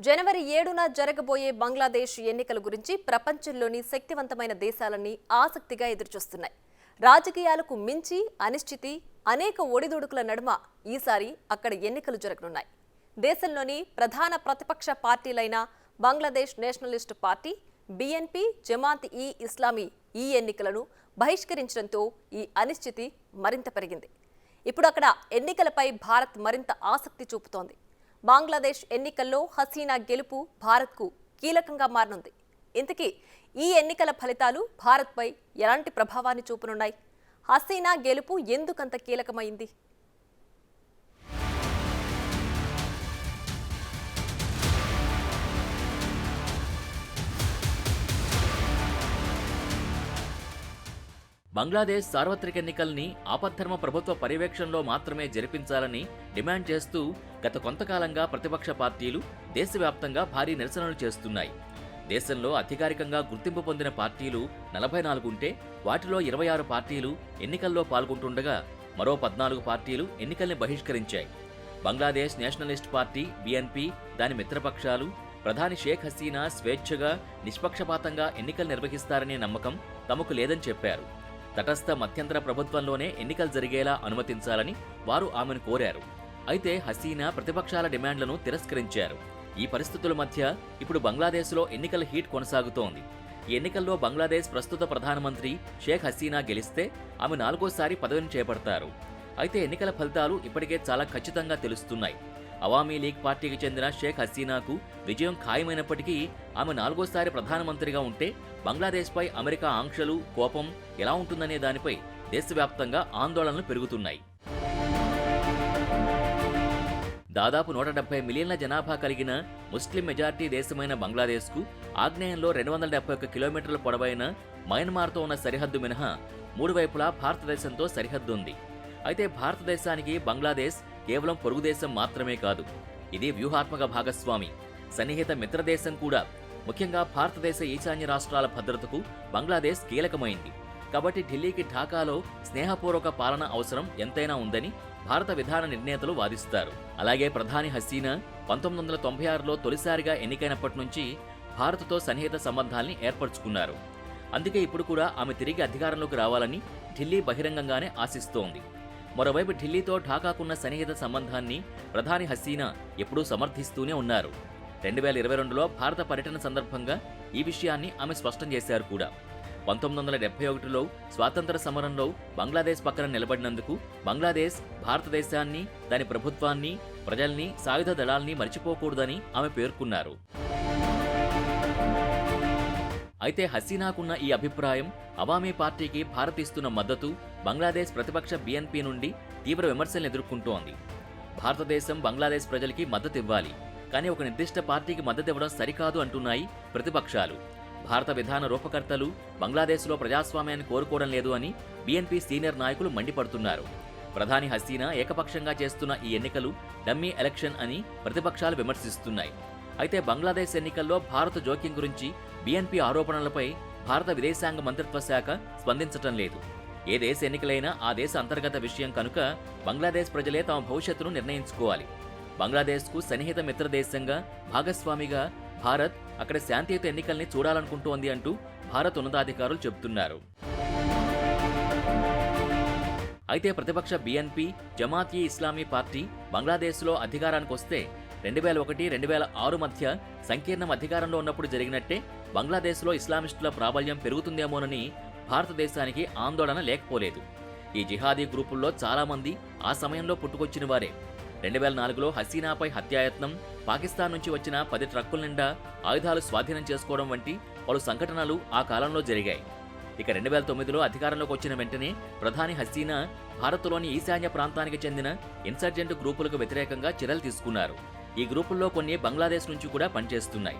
జనవరి 7న జరగబోయే బంగ్లాదేశ్ ఎన్నికల గురించి ప్రపంచంలోని శక్తివంతమైన దేశాలన్నీ ఆసక్తిగా ఎదురుచూస్తున్నాయి. రాజకీయాలకు మించి అనిశ్చితి, అనేక ఒడిదుడుకుల నడుమ ఈసారి అక్కడ ఎన్నికలు జరగనున్నాయి. దేశంలోని ప్రధాన ప్రతిపక్ష పార్టీలైన బంగ్లాదేశ్ నేషనలిస్ట్ పార్టీ, బిఎన్పి, జమాత్-ఇ-ఇస్లామీ ఈ ఎన్నికలను బహిష్కరించడంతో ఈ అనిశ్చితి మరింత పెరిగింది. ఇప్పుడు అక్కడ ఎన్నికలపై భారత్ మరింత ఆసక్తి చూపుతోంది. బంగ్లాదేశ్ ఎన్నికల్లో హసీనా గెలుపు భారత్కు కీలకంగా మారనుంది. ఇంతకీ ఈ ఎన్నికల ఫలితాలు భారత్పై ఎలాంటి ప్రభావాన్ని చూపనున్నాయి? హసీనా గెలుపు ఎందుకంత కీలకమైంది? బంగ్లాదేశ్ సార్వత్రిక ఎన్నికల్ని ఆపద్ధర్మ ప్రభుత్వ పర్యవేక్షణలో మాత్రమే జరిపించాలని డిమాండ్ చేస్తూ గత కొంతకాలంగా ప్రతిపక్ష పార్టీలు దేశవ్యాప్తంగా భారీ నిరసనలు చేస్తున్నాయి. దేశంలో అధికారికంగా గుర్తింపు పొందిన పార్టీలు 44 ఉంటే వాటిలో 26 పార్టీలు ఎన్నికల్లో పాల్గొంటుండగా మరో 14 పార్టీలు ఎన్నికల్ని బహిష్కరించాయి. బంగ్లాదేశ్ నేషనలిస్ట్ పార్టీ బిఎన్పి, దాని మిత్రపక్షాలు ప్రధాని షేక్ హసీనా స్వేచ్ఛగా, నిష్పక్షపాతంగా ఎన్నికలు నిర్వహిస్తారనే నమ్మకం తమకు లేదని చెప్పారు. తటస్థ మధ్యంతర ప్రభుత్వంలోనే ఎన్నికలు జరిగేలా అనుమతించాలని వారు ఆమెను కోరారు. అయితే హసీనా ప్రతిపక్షాల డిమాండ్లను తిరస్కరించారు. ఈ పరిస్థితుల మధ్య ఇప్పుడు బంగ్లాదేశ్లో ఎన్నికల హీట్ కొనసాగుతోంది. ఈ ఎన్నికల్లో బంగ్లాదేశ్ ప్రస్తుత ప్రధానమంత్రి షేక్ హసీనా గెలిస్తే ఆమె 4వ పదవిని చేపడతారు. అయితే ఎన్నికల ఫలితాలు ఇప్పటికే చాలా ఖచ్చితంగా తెలుస్తున్నాయి. అవామీ లీగ్ పార్టీకి చెందిన షేక్ హసీనాకు విజయం ఖాయమైనప్పటికీ ఆమె 4వ ప్రధానమంత్రిగా ఉంటే బంగ్లాదేశ్పై అమెరికా ఆంక్షలు, కోపం ఎలా ఉంటుందనే దానిపై దేశవ్యాప్తంగా ఆందోళనలు పెరుగుతున్నాయి. దాదాపు 170 మిలియన్ల జనాభా కలిగిన ముస్లిం మెజార్టీ దేశమైన బంగ్లాదేశ్కు ఆగ్నేయంలో 271 కిలోమీటర్ల పొడవైన మయన్మార్తో ఉన్న సరిహద్దు మినహా 3 వైపులా భారతదేశంతో సరిహద్దు ఉంది. అయితే భారతదేశానికి బంగ్లాదేశ్ కేవలం పొరుగుదేశం మాత్రమే కాదు, ఇది వ్యూహాత్మక భాగస్వామి, సన్నిహిత మిత్రదేశం కూడా. ముఖ్యంగా భారతదేశ ఈశాన్య రాష్ట్రాల భద్రతకు బంగ్లాదేశ్ కీలకమైంది. కాబట్టి ఢిల్లీకి ఢాకాలో స్నేహపూర్వక పాలన అవసరం ఎంతైనా ఉందని భారత విధాన నిర్ణేతలు వాదిస్తారు. అలాగే ప్రధాని హసీనా 1996లో తొలిసారిగా ఎన్నికైనప్పటి నుంచి భారత్తో సన్నిహిత సంబంధాల్ని ఏర్పరచుకున్నారు. అందుకే ఇప్పుడు కూడా ఆమె తిరిగి అధికారంలోకి రావాలని ఢిల్లీ బహిరంగంగానే ఆశిస్తోంది. మరోవైపు ఢిల్లీతో ఢాకాకున్న సన్నిహిత సంబంధాన్ని ప్రధాని హసీనా ఎప్పుడూ సమర్థిస్తూనే ఉన్నారు. 2022లో భారత పర్యటన సందర్భంగా ఈ విషయాన్ని ఆమె స్పష్టం చేశారు కూడా. 1971లో స్వాతంత్ర సమరంలో బంగ్లాదేశ్ పక్కన నిలబడినందుకు బంగ్లాదేశ్ భారతదేశాన్ని, దాని ప్రభుత్వాన్ని, ప్రజల్ని, సాయుధ దళాల్ని మర్చిపోకూడదని ఆమె పేర్కొన్నారు. అయితే హసీనాకున్న ఈ అభిప్రాయం, అవామీ పార్టీకి భారత్ ఇస్తున్న మద్దతు బంగ్లాదేశ్ ప్రతిపక్ష బిఎన్పి నుండి తీవ్ర విమర్శలను ఎదుర్కొంటోంది. భారతదేశం బంగ్లాదేశ్ ప్రజలకి మద్దతు ఇవ్వాలి, కానీ ఒక నిర్దిష్ట పార్టీకి మద్దతు ఇవ్వడం సరికాదు అంటున్నాయి ప్రతిపక్షాలు. భారత విధాన రూపకర్తలు బంగ్లాదేశ్లో ప్రజాస్వామ్యాన్ని కోరుకోవడం లేదు అని బిఎన్పి సీనియర్ నాయకులు మండిపడుతున్నారు. ప్రధాని హసీనా ఏకపక్షంగా చేస్తున్న ఈ ఎన్నికలు డమ్మీ ఎలక్షన్ అని ప్రతిపక్షాలు విమర్శిస్తున్నాయి. అయితే బంగ్లాదేశ్ ఎన్నికల్లో భారత జోక్యం గురించి బిఎన్పి ఆరోపణలపై భారత విదేశాంగ మంత్రిత్వ శాఖ స్పందించటం లేదు. ఏ దేశ ఎన్నికలైనా ఆ దేశ అంతర్గత విషయం కనుక బంగ్లాదేశ్ ప్రజలే తమ భవిష్యత్తును నిర్ణయించుకోవాలి. బంగ్లాదేశ్కు సన్నిహిత మిత్రదేశంగా, భాగస్వామిగా భారత్ అక్కడ శాంతియుత ఎన్నికల్ని చూడాలనుకుంటోంది అంటూ భారత్ ఉన్నతాధికారులు చెబుతున్నారు. అయితే ప్రతిపక్ష బిఎన్పి, జమాత్-ఇ-ఇస్లామీ పార్టీ బంగ్లాదేశ్లో అధికారానికి వస్తే 2001-2006 మధ్య సంకీర్ణం అధికారంలో ఉన్నప్పుడు జరిగినట్టే బంగ్లాదేశ్లో ఇస్లామిస్టుల ప్రాబల్యం పెరుగుతుందేమోనని భారతదేశానికి ఆందోళన లేకపోలేదు. ఈ జిహాదీ గ్రూపుల్లో చాలామంది ఆ సమయంలో పుట్టుకొచ్చిన వారే. 2004లో హసీనాపై హత్యాయత్నం, పాకిస్తాన్ నుంచి వచ్చిన 10 ట్రక్కుల నిండా ఆయుధాలు స్వాధీనం చేసుకోవడం వంటి పలు సంఘటనలు ఆ కాలంలో జరిగాయి. ఇక 2009లో అధికారంలోకి వచ్చిన వెంటనే ప్రధాని హసీనా భారత్లోని ఈశాన్య ప్రాంతానికి చెందిన ఇన్సర్జెంట్ గ్రూపులకు వ్యతిరేకంగా చర్యలు తీసుకున్నారు. ఈ గ్రూపుల్లో కొన్ని బంగ్లాదేశ్ నుంచి కూడా పనిచేస్తున్నాయి.